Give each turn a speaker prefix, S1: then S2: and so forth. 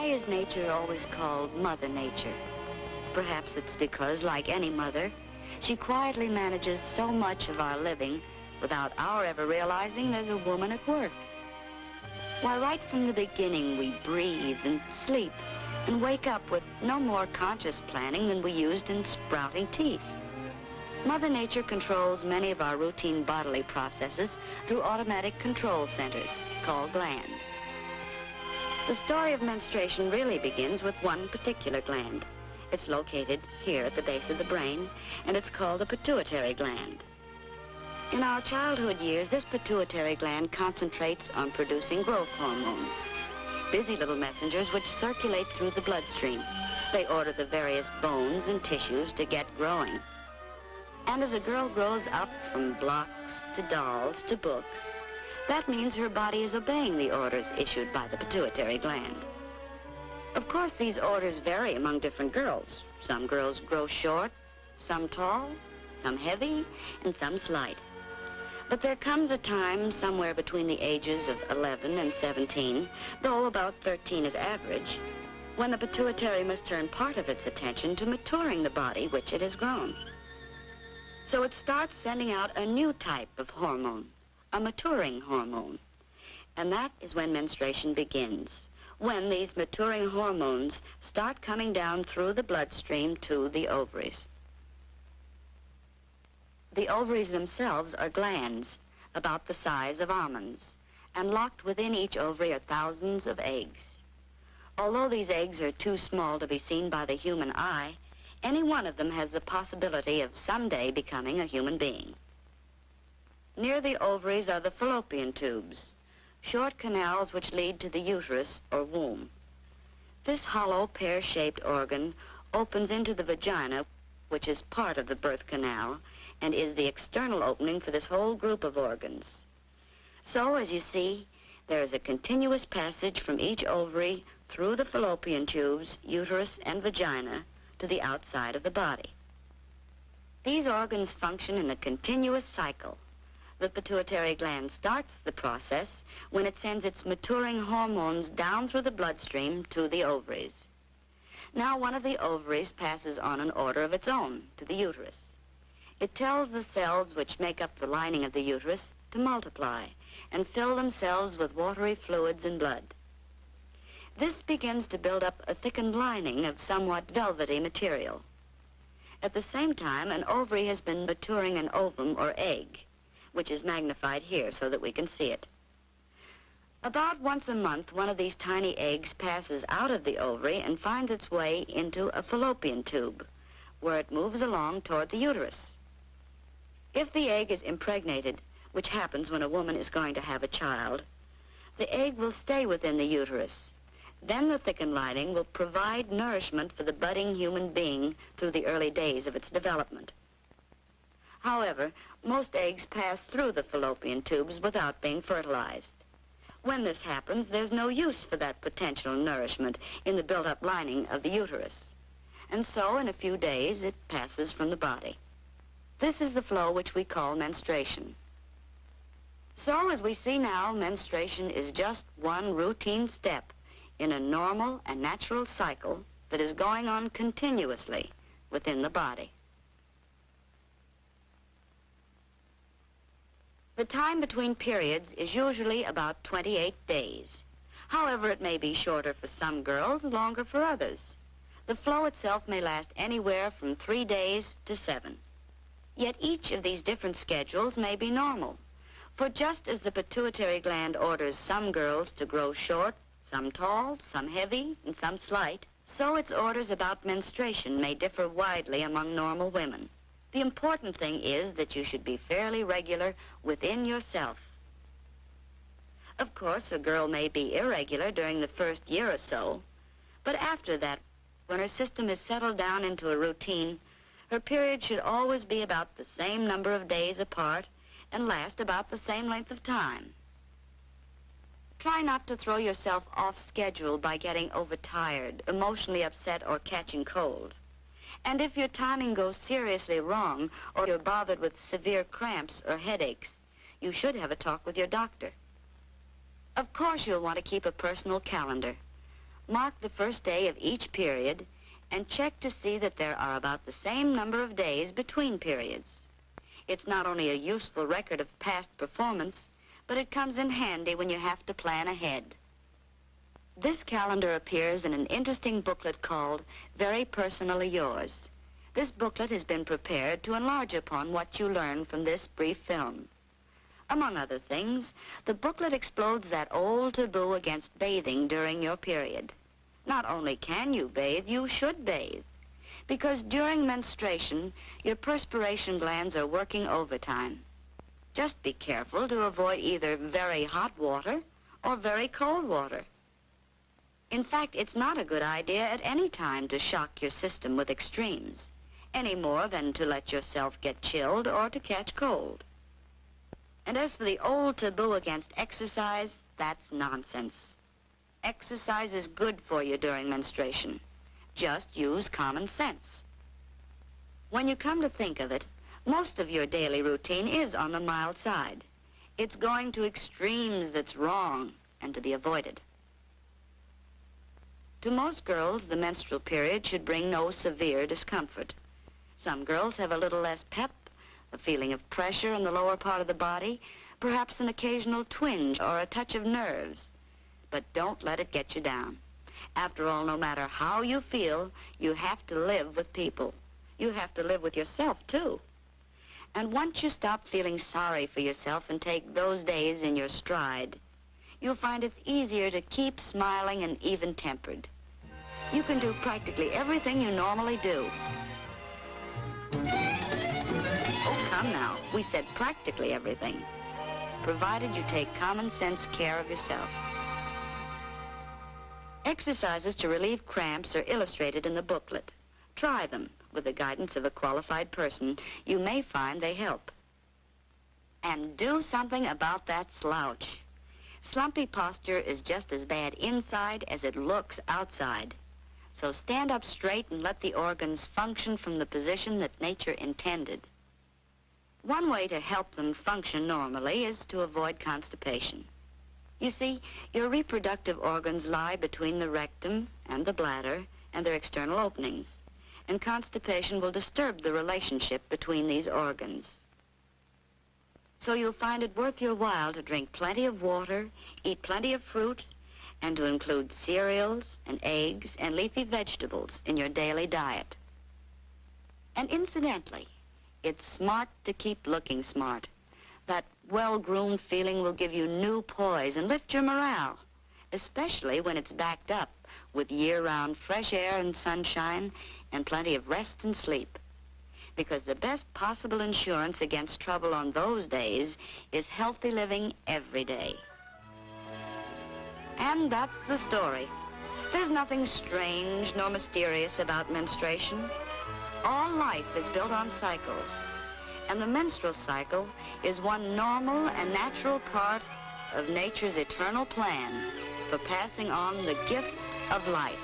S1: Why is nature always called Mother Nature? Perhaps it's because, like any mother, she quietly manages so much of our living without our ever realizing there's a woman at work. Why, right from the beginning, we breathe and sleep and wake up with no more conscious planning than we used in sprouting teeth. Mother Nature controls many of our routine bodily processes through automatic control centers called glands. The story of menstruation really begins with one particular gland. It's located here at the base of the brain, and it's called the pituitary gland. In our childhood years, this pituitary gland concentrates on producing growth hormones, busy little messengers which circulate through the bloodstream. They order the various bones and tissues to get growing. And as a girl grows up from blocks to dolls to books, that means her body is obeying the orders issued by the pituitary gland. Of course, these orders vary among different girls. Some girls grow short, some tall, some heavy, and some slight. But there comes a time somewhere between the ages of 11 and 17, though about 13 is average, when the pituitary must turn part of its attention to maturing the body which it has grown. So it starts sending out a new type of hormone, a maturing hormone. And that is when menstruation begins, when these maturing hormones start coming down through the bloodstream to the ovaries. The ovaries themselves are glands about the size of almonds, and locked within each ovary are thousands of eggs. Although these eggs are too small to be seen by the human eye, any one of them has the possibility of someday becoming a human being. Near the ovaries are the fallopian tubes, short canals which lead to the uterus or womb. This hollow pear-shaped organ opens into the vagina, which is part of the birth canal, and is the external opening for this whole group of organs. So, as you see, there is a continuous passage from each ovary through the fallopian tubes, uterus, and vagina to the outside of the body. These organs function in a continuous cycle. The pituitary gland starts the process when it sends its maturing hormones down through the bloodstream to the ovaries. Now one of the ovaries passes on an order of its own to the uterus. It tells the cells which make up the lining of the uterus to multiply and fill themselves with watery fluids and blood. This begins to build up a thickened lining of somewhat velvety material. At the same time, an ovary has been maturing an ovum or egg, which is magnified here so that we can see it. About once a month, one of these tiny eggs passes out of the ovary and finds its way into a fallopian tube, where it moves along toward the uterus. If the egg is impregnated, which happens when a woman is going to have a child, the egg will stay within the uterus. Then the thickened lining will provide nourishment for the budding human being through the early days of its development. However, most eggs pass through the fallopian tubes without being fertilized. When this happens, there's no use for that potential nourishment in the built-up lining of the uterus. And so, in a few days, it passes from the body. This is the flow which we call menstruation. So, as we see now, menstruation is just one routine step in a normal and natural cycle that is going on continuously within the body. The time between periods is usually about 28 days. However, it may be shorter for some girls, longer for others. The flow itself may last anywhere from 3 days to 7. Yet each of these different schedules may be normal. For just as the pituitary gland orders some girls to grow short, some tall, some heavy, and some slight, so its orders about menstruation may differ widely among normal women. The important thing is that you should be fairly regular within yourself. Of course, a girl may be irregular during the first year or so, but after that, when her system is settled down into a routine, her period should always be about the same number of days apart and last about the same length of time. Try not to throw yourself off schedule by getting overtired, emotionally upset, or catching cold. And if your timing goes seriously wrong, or you're bothered with severe cramps or headaches, you should have a talk with your doctor. Of course, you'll want to keep a personal calendar, Mark the first day of each period and check to see that there are about the same number of days between periods. It's not only a useful record of past performance, but it comes in handy when you have to plan ahead. This calendar appears in an interesting booklet called Very Personally Yours. This booklet has been prepared to enlarge upon what you learn from this brief film. Among other things, the booklet explodes that old taboo against bathing during your period. Not only can you bathe, you should bathe. Because during menstruation, your perspiration glands are working overtime. Just be careful to avoid either very hot water or very cold water. In fact, it's not a good idea at any time to shock your system with extremes, any more than to let yourself get chilled or to catch cold. And as for the old taboo against exercise, that's nonsense. Exercise is good for you during menstruation. Just use common sense. When you come to think of it, most of your daily routine is on the mild side. It's going to extremes that's wrong and to be avoided. To most girls, the menstrual period should bring no severe discomfort. Some girls have a little less pep, a feeling of pressure in the lower part of the body, perhaps an occasional twinge or a touch of nerves. But don't let it get you down. After all, no matter how you feel, you have to live with people. You have to live with yourself, too. And once you stop feeling sorry for yourself and take those days in your stride, you'll find it's easier to keep smiling and even-tempered. You can do practically everything you normally do. Oh, come now. We said practically everything, provided you take common sense care of yourself. Exercises to relieve cramps are illustrated in the booklet. Try them. With the guidance of a qualified person, you may find they help. And do something about that slouch. Slumpy posture is just as bad inside as it looks outside. So stand up straight and let the organs function from the position that nature intended. One way to help them function normally is to avoid constipation. You see, your reproductive organs lie between the rectum and the bladder and their external openings, and constipation will disturb the relationship between these organs. So you'll find it worth your while to drink plenty of water, eat plenty of fruit, and to include cereals and eggs and leafy vegetables in your daily diet. And incidentally, it's smart to keep looking smart. That well-groomed feeling will give you new poise and lift your morale, especially when it's backed up with year-round fresh air and sunshine and plenty of rest and sleep. Because the best possible insurance against trouble on those days is healthy living every day. And that's the story. There's nothing strange nor mysterious about menstruation. All life is built on cycles, and the menstrual cycle is one normal and natural part of nature's eternal plan for passing on the gift of life.